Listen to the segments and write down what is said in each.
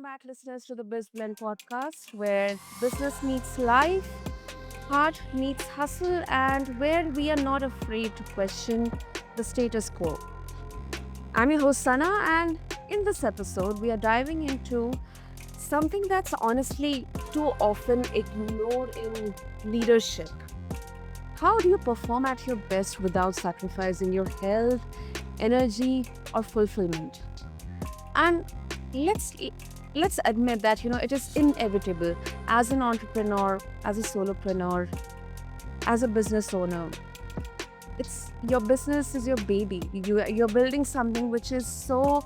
back, listeners, to the BizBlend podcast, where business meets life, heart meets hustle, and where we are not afraid to question the status quo. I'm your host, Sana, and in this episode, we are diving into something that's honestly too often ignored in leadership. How do you perform at your best without sacrificing your health, energy, or fulfillment? And let's let's admit that it is inevitable as an entrepreneur, as a solopreneur, as a business owner. It's your business is your baby. You're building something which is so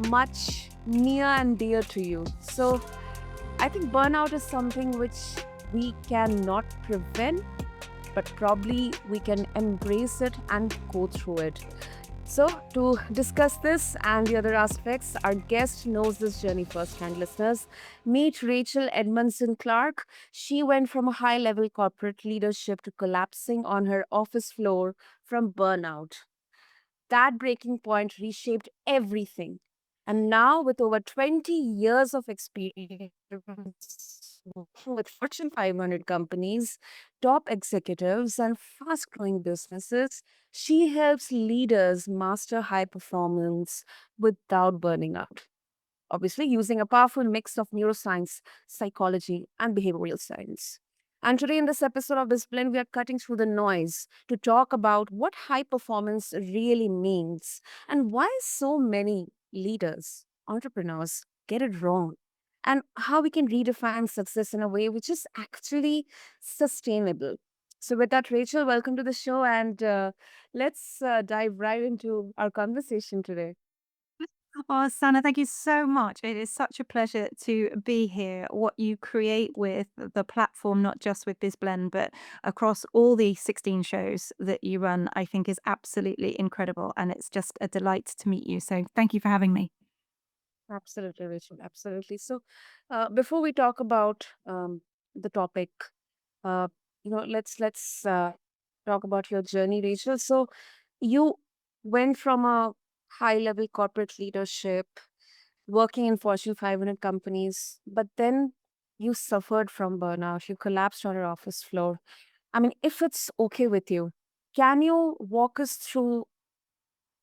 much near and dear to you. So I think burnout is something which we cannot prevent, but probably we can embrace it and go through it. So, to discuss this and the other aspects, our guest knows this journey firsthand, listeners. Meet Rachel Edmondson-Clarke. She went from a high level corporate leadership to collapsing on her office floor from burnout. That breaking point reshaped everything. And now, with over 20 years of experience working with Fortune 500 companies, top executives, and fast growing businesses, she helps leaders master high performance without burning out. Obviously, using a powerful mix of neuroscience, psychology, and behavioral science. And today, in this episode of BizBlend, we are cutting through the noise to talk about what high performance really means and why so many leaders, entrepreneurs get it wrong, and how we can redefine success in a way which is actually sustainable. So, with that, Rachel, welcome to the show, and let's dive right into our conversation today. Oh, Sana, thank you so much. It is such a pleasure to be here. What you create with the platform, not just with BizBlend, but across all the 16 shows that you run, I think is absolutely incredible. And it's just a delight to meet you. So thank you for having me. Absolutely, Rachel. Absolutely. So, before we talk about the topic, uh, let's talk about your journey, Rachel. So, you went from a high level corporate leadership, working in Fortune 500 companies, but then you suffered from burnout. You collapsed on your office floor. I mean, if it's okay with you, can you walk us through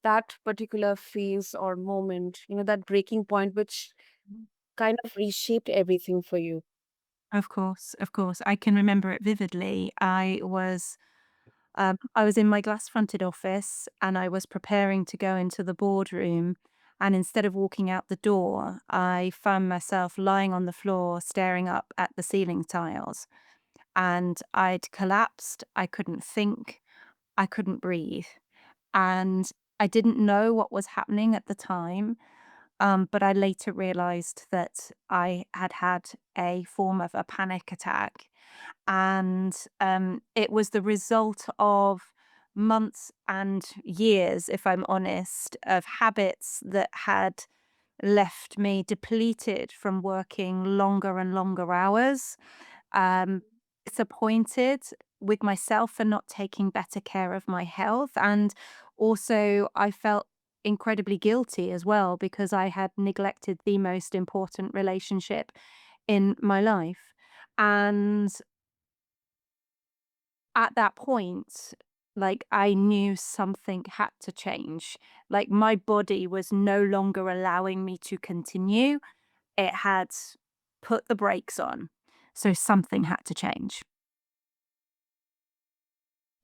that particular phase or moment, that breaking point, which kind of reshaped everything for you? Of course, of course. I can remember it vividly. I was in my glass fronted office and I was preparing to go into the boardroom. And instead of walking out the door, I found myself lying on the floor staring up at the ceiling tiles. And I'd collapsed. I couldn't think. I couldn't breathe. And I didn't know what was happening at the time. But I later realized that I had had a form of a panic attack and it was the result of months and years, if I'm honest, of habits that had left me depleted from working longer and longer hours, um, disappointed with myself for not taking better care of my health. And also, I felt incredibly guilty as well because I had neglected the most important relationship in my life. And at that point, like, I knew something had to change. Like, my body was no longer allowing me to continue. It had put the brakes on. So something had to change.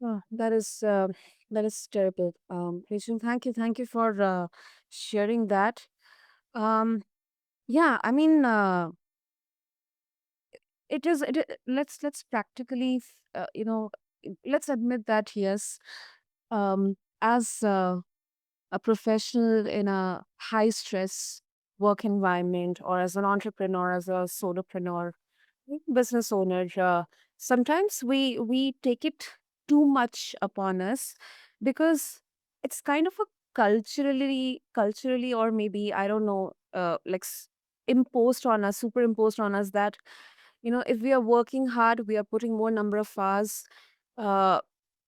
Oh, that is terrible. Rachel, thank you for sharing that. Um, yeah, I mean, let's practically, let's admit that yes, as a professional in a high stress work environment, or as an entrepreneur, as a solopreneur, business owner, sometimes we take it too much upon us because it's kind of a culturally, or maybe I don't know, imposed on us, superimposed on us, that if we are working hard, we are putting more number of hours, uh,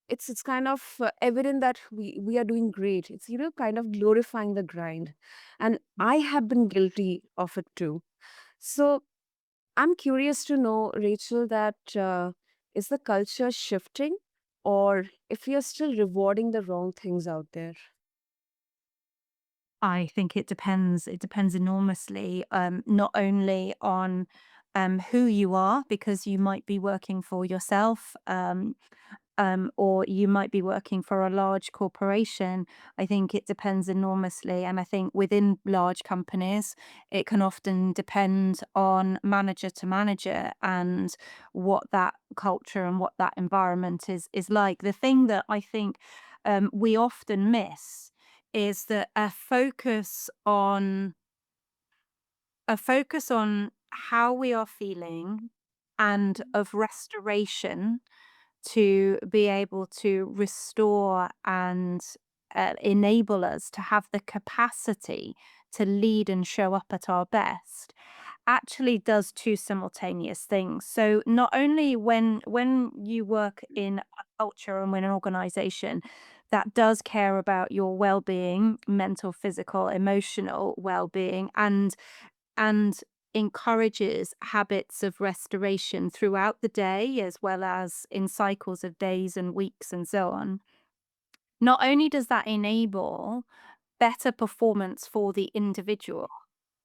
it's kind of evident that we are doing great. It's, kind of glorifying the grind, and I have been guilty of it too. So I'm curious to know, Rachel, that is the culture shifting, or if we are still rewarding the wrong things out there? I think it depends. It depends enormously, not only on who you are, because you might be working for yourself, or you might be working for a large corporation. I think it depends enormously. And I think within large companies, it can often depend on manager to manager and what that culture and what that environment is like. The thing that I think we often miss is that a focus on how we are feeling and of restoration to be able to restore and enable us to have the capacity to lead and show up at our best actually does two simultaneous things. So not only when you work in a culture and when an organization that does care about your well-being, mental, physical, emotional well-being, and encourages habits of restoration throughout the day as well as in cycles of days and weeks and so on. Not only does that enable better performance for the individual,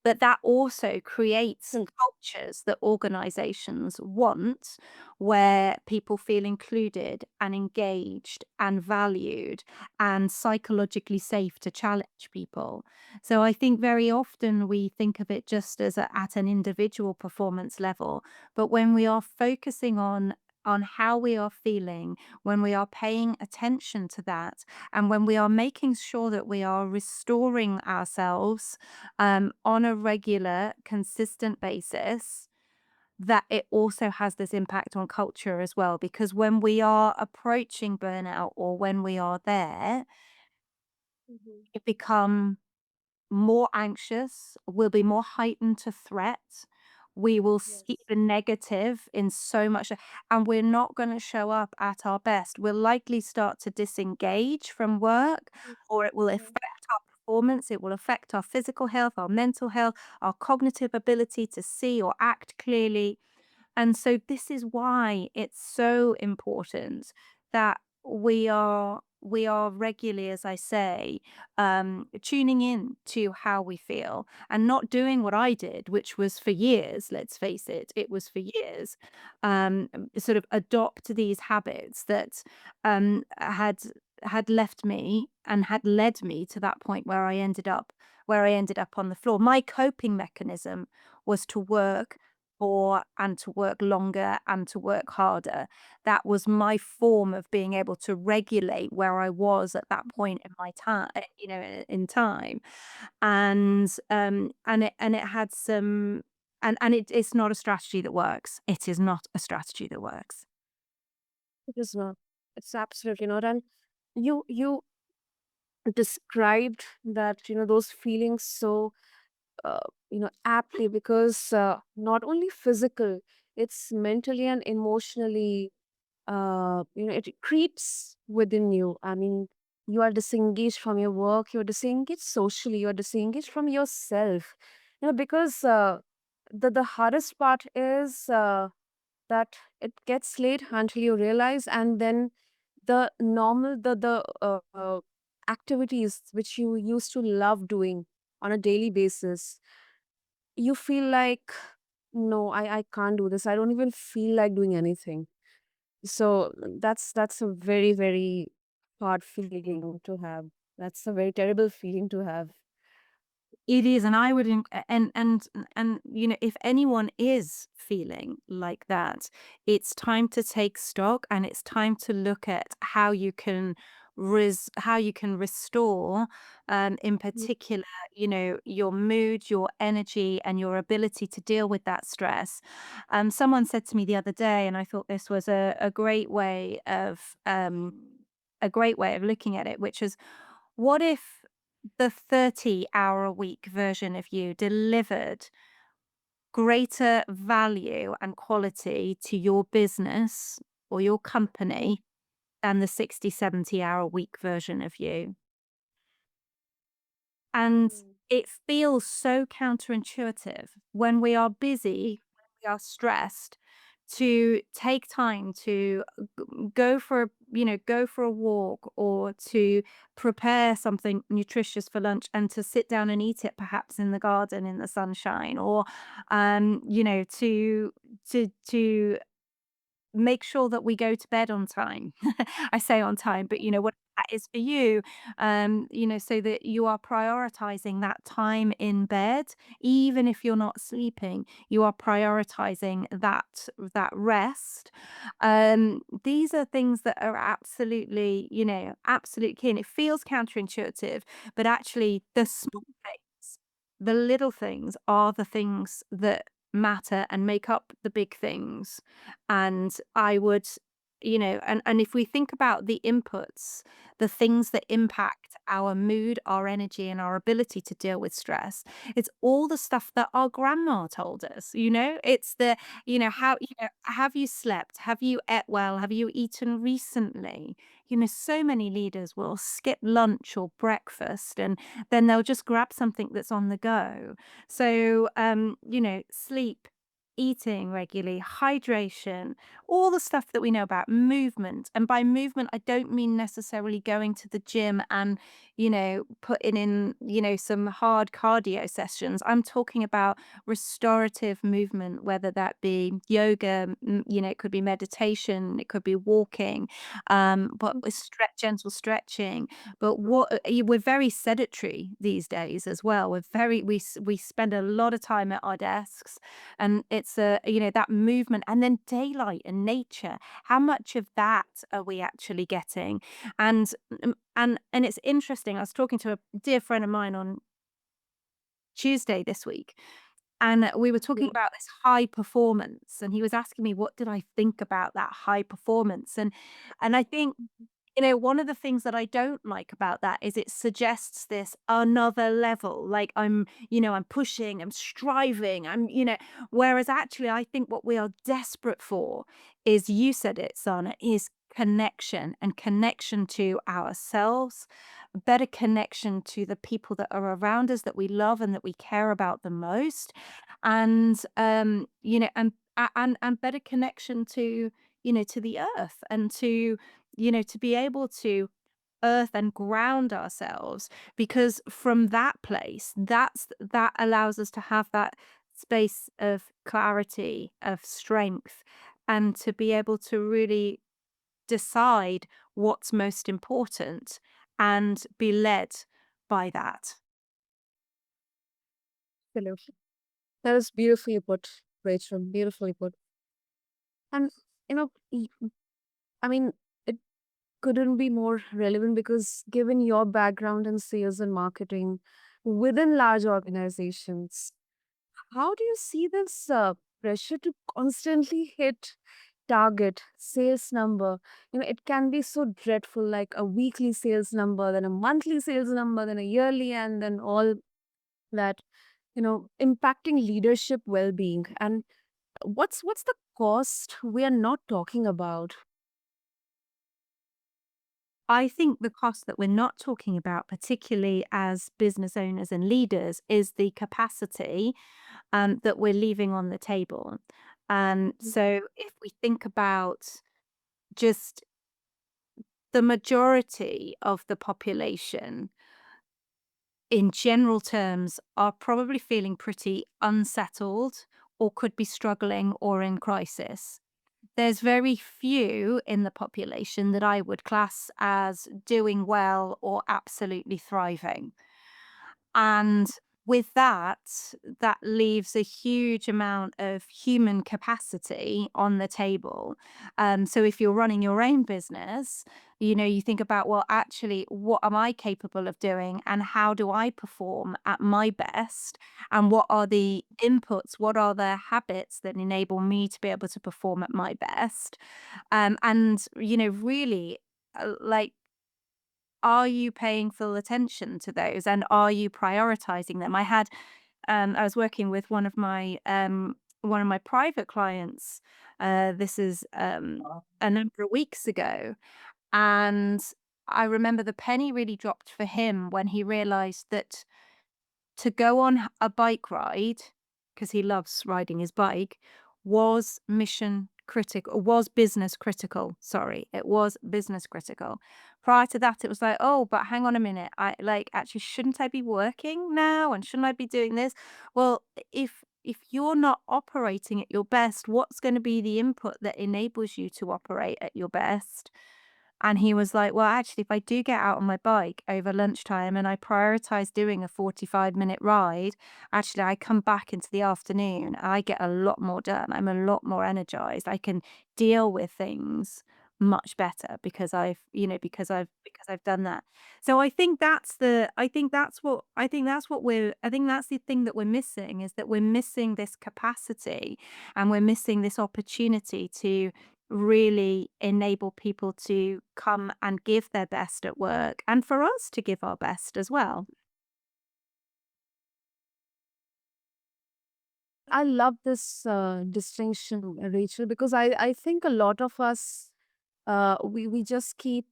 but that also creates Hmm. cultures that organizations want where people feel included and engaged and valued and psychologically safe to challenge people. So I think very often we think of it just as at an individual performance level, but when we are focusing on how we are feeling, when we are paying attention to that, and when we are making sure that we are restoring ourselves on a regular, consistent basis, that it also has this impact on culture as well. Because when we are approaching burnout or when we are there, Mhm. it become more anxious, we'll be more heightened to threat. We will see Yes. the negative in so much, and we're not going to show up at our best. We'll likely start to disengage from work, Yes. or it will Mhm. affect our performance. It will affect our physical health, our mental health, our cognitive ability to see or act clearly. And so this is why it's so important that we are regularly, as I say, tuning in to how we feel and not doing what I did, which was for years, let's face it, it was for years, sort of adopt these habits that had left me and had led me to that point where I ended up on the floor. My coping mechanism was to work more and to work longer and to work harder. That was my form of being able to regulate where I was at that point in my time, in time. And it had some, and it's not a strategy that works. It is not a strategy that works. It is not. It's absolutely not. And you described that, those feelings so uh, aptly, because not only physical, it's mentally and emotionally, it creeps within you. I mean, you are disengaged from your work, you're disengaged socially, you're disengaged from yourself, because the hardest part is that it gets late until you realize, and then the normal, the activities which you used to love doing on a daily basis, you feel like, no, I can't do this, I don't even feel like doing anything. So that's a very, very hard feeling to have. That's a very terrible feeling to have. It is, and I would, and if anyone is feeling like that, it's time to take stock, and it's time to look at how you can restore, in Mm. particular, your mood, your energy, and your ability to deal with that stress. Someone said to me the other day, and I thought this was a great way of looking at it, which is, what if the 30-hour-a-week version of you delivered greater value and quality to your business or your company and the 60, 70-hour week version of you. And Mm. it feels so counterintuitive when we are busy, when we are stressed, to take time to go for go for a walk, or to prepare something nutritious for lunch and to sit down and eat it perhaps in the garden in the sunshine, or to make sure that we go to bed on time. I say on time, but what that is for you, so that you are prioritizing that time in bed, even if you're not sleeping, you are prioritizing that rest. These are things that are absolutely, absolute key. And it feels counterintuitive, but actually the small things, the little things are the things that matter and make up the big things. And I would, and if we think about the inputs, the things that impact our mood, our energy, and our ability to deal with stress, it's all the stuff that our grandma told us. It's the, how, have you slept? Have you ate well? Have you eaten recently? So many leaders will skip lunch or breakfast, and then they'll just grab something that's on the go. So, sleep, eating regularly, hydration, all the stuff that we know about movement. And by movement, I don't mean necessarily going to the gym and, putting in, some hard cardio sessions. I'm talking about restorative movement, whether that be yoga, it could be meditation, it could be walking, but with gentle stretching. But we're very sedentary these days as well. We spend a lot of time at our desks, and it's that movement, and then daylight and nature. How much of that are we actually getting? And and it's interesting. I was talking to a dear friend of mine on Tuesday this week, and we were talking Yeah. about this high performance, and he was asking me, what did I think about that high performance? And I think, one of the things that I don't like about that is it suggests this another level, like I'm pushing, I'm striving, whereas actually I think what we are desperate for is, you said it, Sana, is connection, and connection to ourselves, better connection to the people that are around us that we love and that we care about the most. And and better connection to, to the earth, and to be able to earth and ground ourselves, because from that place, that allows us to have that space of clarity, of strength, and to be able to really decide what's most important and be led by that. Absolutely. That is beautifully put, Rachel. Beautifully put. And, you know, I mean, it couldn't be more relevant because given your background in sales and marketing within large organizations, how do you see this pressure to constantly hit target sales number? It can be so dreadful, like a weekly sales number, then a monthly sales number, then a yearly, and then all that, impacting leadership well-being. And what's the cost we are not talking about? I think the cost that we're not talking about, particularly as business owners and leaders, is the capacity that we're leaving on the table. So if we think about just the majority of the population, in general terms, are probably feeling pretty unsettled, or could be struggling, or in crisis. There's very few in the population that I would class as doing well or absolutely thriving. And with that, that leaves a huge amount of human capacity on the table. So if you're running your own business, you think about, well, actually, what am I capable of doing, and how do I perform at my best? And what are the inputs? What are the habits that enable me to be able to perform at my best? And, really, like, are you paying full attention to those, and are you prioritizing them? I was working with one of my private clients. This is a number of weeks ago, And I remember the penny really dropped for him when he realized that to go on a bike ride, because he loves riding his bike, was mission critical, was business critical. Sorry, it was business critical. Prior to that, it was like, oh, but hang on a minute. I like actually shouldn't I be working now and shouldn't I be doing this? Well, if you're not operating at your best, what's going to be the input that enables you to operate at your best? And he was like, "Well, actually, if I do get out on my bike over lunchtime and I prioritize doing a 45-minute ride, actually, I come back into the afternoon, I get a lot more done. I'm a lot more energized. I can deal with things much better because because I've done that." So I think that's the thing that we're missing, is that we're missing this capacity and we're missing this opportunity to really enable people to come and give their best at work and for us to give our best as well. I love this distinction, Rachel, because I think a lot of us we just keep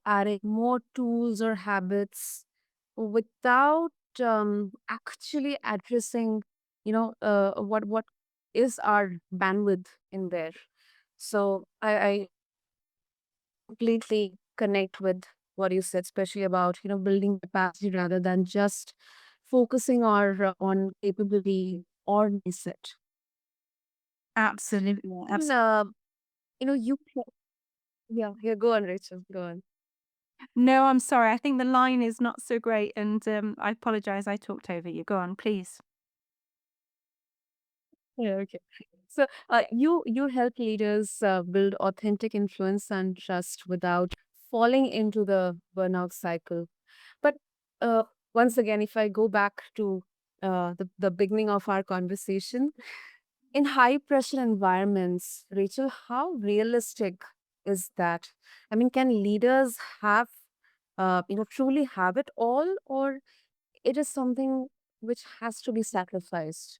adding more tools or habits without actually addressing, what is our bandwidth in there. So I completely connect with what you said, especially about building capacity rather than just focusing on capability or mindset. Absolutely, And, you yeah, yeah, go on, Rachel, go on. No, I'm sorry. I think the line is not so great, and I apologize. I talked over you. Go on, please. Yeah, okay. So, you help leaders build authentic influence and trust without falling into the burnout cycle. But uh, once again, if I go back to the beginning of our conversation, in high pressure environments, Rachel, how realistic is that? I mean, can leaders have, truly have it all, or it is something which has to be sacrificed?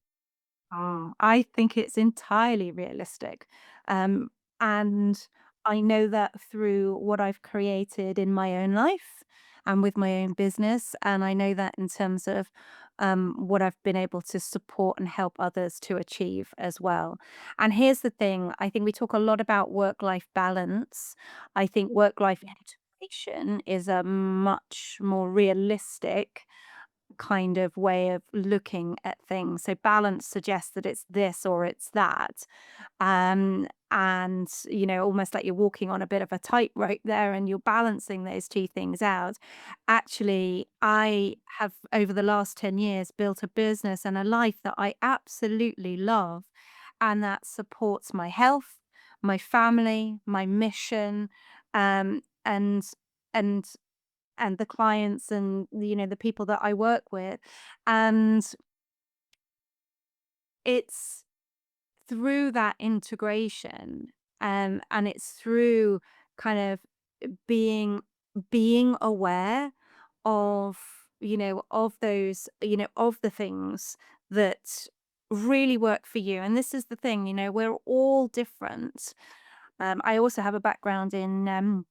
I think it's entirely realistic. Um, and I know that through what I've created in my own life and with my own business. And I know that in terms of what I've been able to support and help others to achieve as well. And here's the thing, I think we talk a lot about work life balance. I think work life integration is a much more realistic kind of way of looking at things. So balance suggests that it's this or it's that. And almost like you're walking on a bit of a tightrope there and you're balancing those two things out. Actually, I have over the last 10 years built a business and a life that I absolutely love and that supports my health, my family, my mission, um, and and and the clients and the people that I work with. And it's through that integration, and it's through kind of being being aware of of those of the things that really work for you. And this is the thing, we're all different. I also have a background in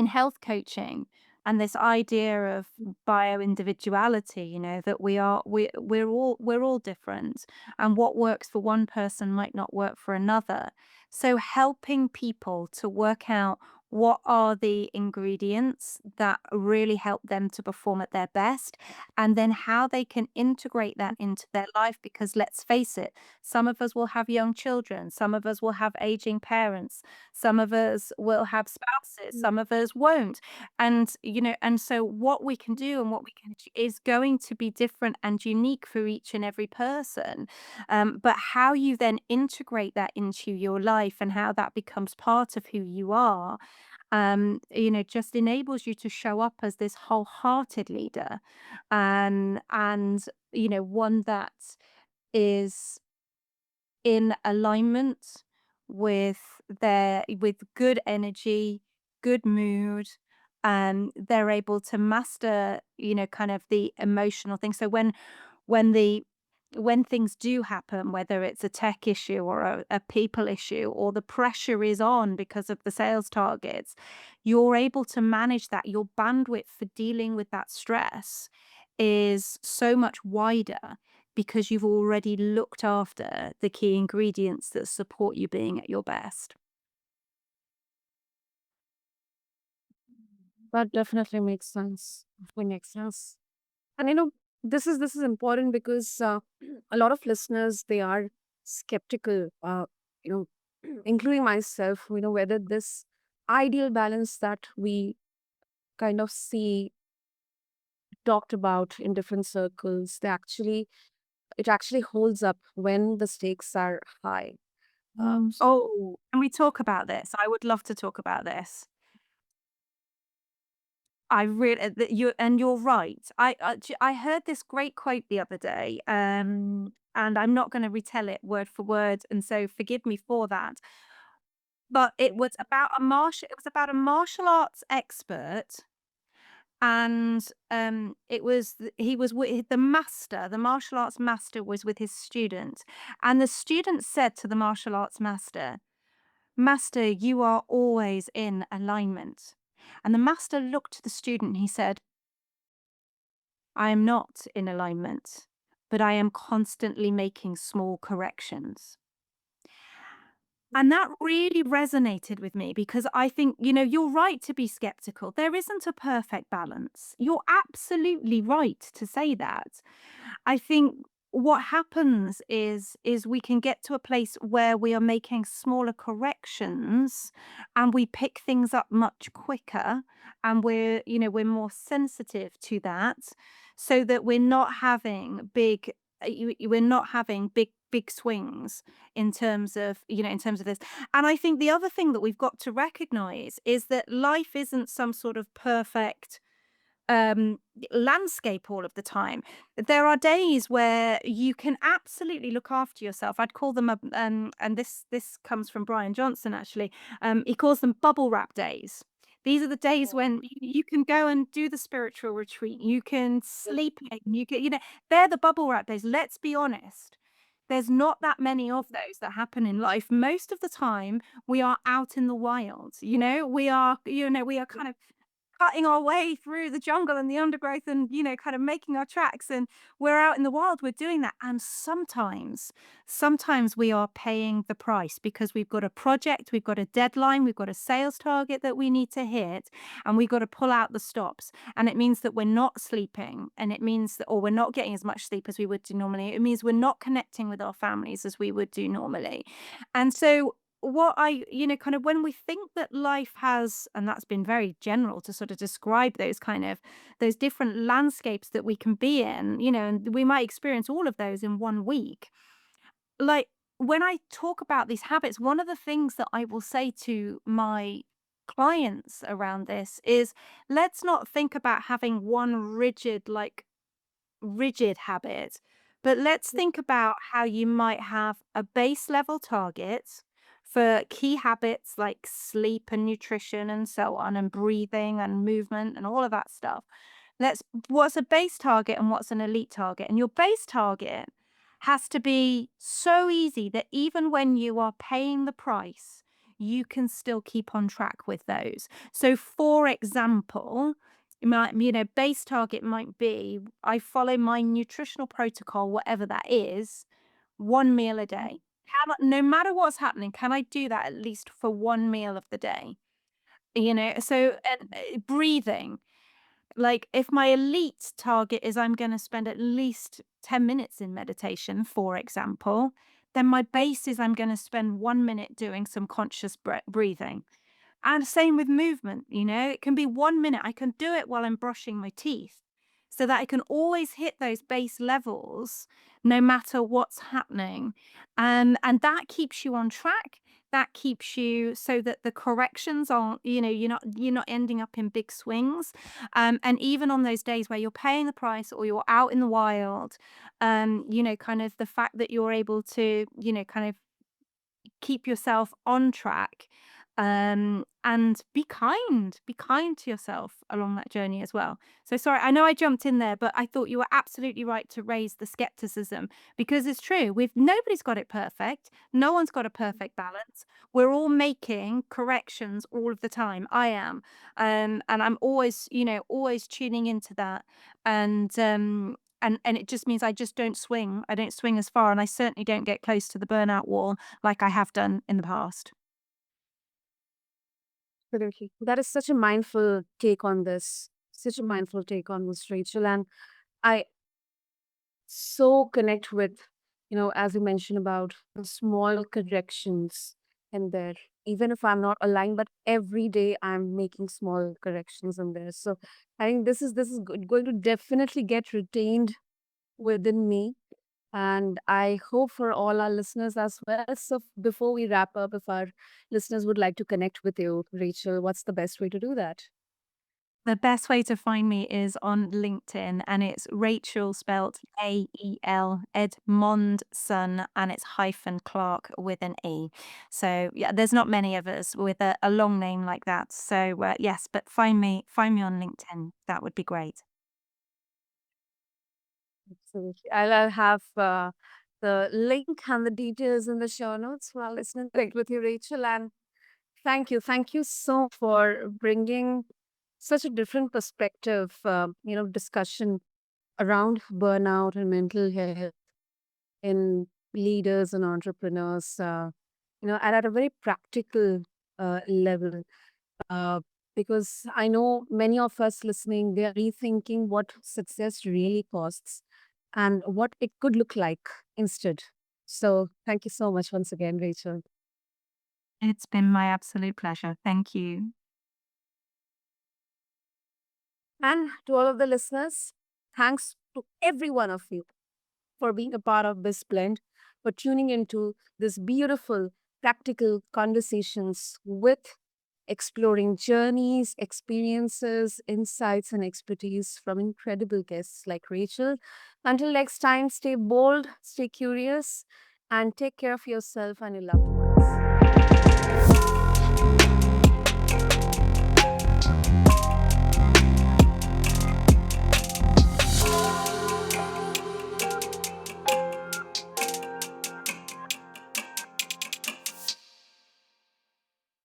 health coaching, and this idea of bio individuality, that we're all different, and what works for one person might not work for another. So helping people to work out what are the ingredients that really help them to perform at their best, and then how they can integrate that into their life. Because let's face it, some of us will have young children, some of us will have aging parents, some of us will have spouses, some of us won't. And so what we can do and what we can is going to be different and unique for each and every person. But how you then integrate that into your life and how that becomes part of who you are, just enables you to show up as this wholehearted leader, and one that is in alignment with good energy, good mood, and they're able to master, kind of the emotional thing. So when the when things do happen, whether it's a tech issue or a people issue, or the pressure is on because of the sales targets, you're able to manage that. Your bandwidth for dealing with that stress is so much wider because you've already looked after the key ingredients that support you being at your best. That definitely makes sense. Definitely makes sense. And this is important because a lot of listeners, they are skeptical, you including myself, whether this ideal balance that we kind of see talked about in different circles, it actually holds up when the stakes are high. Oh, can we talk about this? I would love to talk about this. I really, you're right. I heard this great quote the other day, and I'm not going to retell it word for word, and so forgive me for that. But it was about a martial arts expert, and it was he was with the master, the martial arts master was with his student, and the student said to the martial arts master, "Master, you are always in alignment." And the master looked to the student and he said, "I am not in alignment, but I am constantly making small corrections." And that really resonated with me because I think, you're right to be skeptical. There isn't a perfect balance. You're absolutely right to say that. I think what happens is we can get to a place where we are making smaller corrections and we pick things up much quicker, and we're more sensitive to that, so that we're not having big swings in terms of this. And I think the other thing that we've got to recognize is that life isn't some sort of perfect um, landscape all of the time. There are days where you can absolutely look after yourself. I'd call them and this comes from Brian Johnson actually. He calls them bubble wrap days. These are the days when you can go and do the spiritual retreat. You can sleep in. They're the bubble wrap days. Let's be honest. There's not that many of those that happen in life. Most of the time, we are out in the wild. We are kind of cutting our way through the jungle and the undergrowth and, kind of making our tracks, and we're out in the wild, we're doing that. And sometimes we are paying the price because we've got a project, we've got a deadline, we've got a sales target that we need to hit, and we've got to pull out the stops. And it means that we're not sleeping, and it means that, or we're not getting as much sleep as we would do normally. It means we're not connecting with our families as we would do normally. And so what I, kind of when we think that life has, and that's been very general to sort of describe those different landscapes that we can be in, and we might experience all of those in one week. Like, when I talk about these habits, one of the things that I will say to my clients around this is, let's not think about having one rigid habit, but let's think about how you might have a base level target for key habits like sleep and nutrition and so on, and breathing and movement and all of that stuff. Let's What's a base target and what's an elite target? And your base target has to be so easy that even when you are paying the price, you can still keep on track with those. So, for example, base target might be, I follow my nutritional protocol, whatever that is, one meal a day. No matter what's happening, can I do that at least for one meal of the day? So, and breathing. Like, if my elite target is I'm going to spend at least 10 minutes in meditation, for example, then my base is I'm going to spend 1 minute doing some conscious breathing. And same with movement, it can be 1 minute. I can do it while I'm brushing my teeth, so that I can always hit those base levels no matter what's happening. And that keeps you on track. That keeps you so that the corrections aren't, you're not ending up in big swings. And even on those days where you're paying the price or you're out in the wild, kind of the fact that you're able to, kind of keep yourself on track, And be kind to yourself along that journey as well. So sorry, I know I jumped in there, but I thought you were absolutely right to raise the skepticism because it's true. Nobody's got it perfect. No one's got a perfect balance. We're all making corrections all of the time. I am. And I'm always, always tuning into that. And it just means I just don't swing. I don't swing as far, and I certainly don't get close to the burnout wall like I have done in the past. Absolutely. That is such a mindful take on this. Such a mindful take on this, Rachel. And I so connect with, as you mentioned about the small corrections in there. Even if I'm not aligned, but every day I'm making small corrections in there. So I think this is going to definitely get retained within me. And I hope for all our listeners as well. So before we wrap up, if our listeners would like to connect with you, Rachel, what's the best way to do that? The best way to find me is on LinkedIn, and it's Rachel spelt AEL Edmondson, and it's hyphen Clark with an E. So yeah, there's not many of us with a long name like that. So yes, but find me on LinkedIn. That would be great. Absolutely. I'll have the link and the details in the show notes for our listeners. Connect with you, Rachel. And thank you. Thank you so for bringing such a different perspective, discussion around burnout and mental health in leaders and entrepreneurs, and at a very practical level. Uh, because I know many of us listening, they're rethinking what success really costs and what it could look like instead. So thank you so much once again, Rachel. It's been my absolute pleasure. Thank you. And to all of the listeners, thanks to every one of you for being a part of BizBlend, for tuning into this beautiful, practical conversations with exploring journeys, experiences, insights, and expertise from incredible guests like Rachel. Until next time, stay bold, stay curious, and take care of yourself and your loved ones.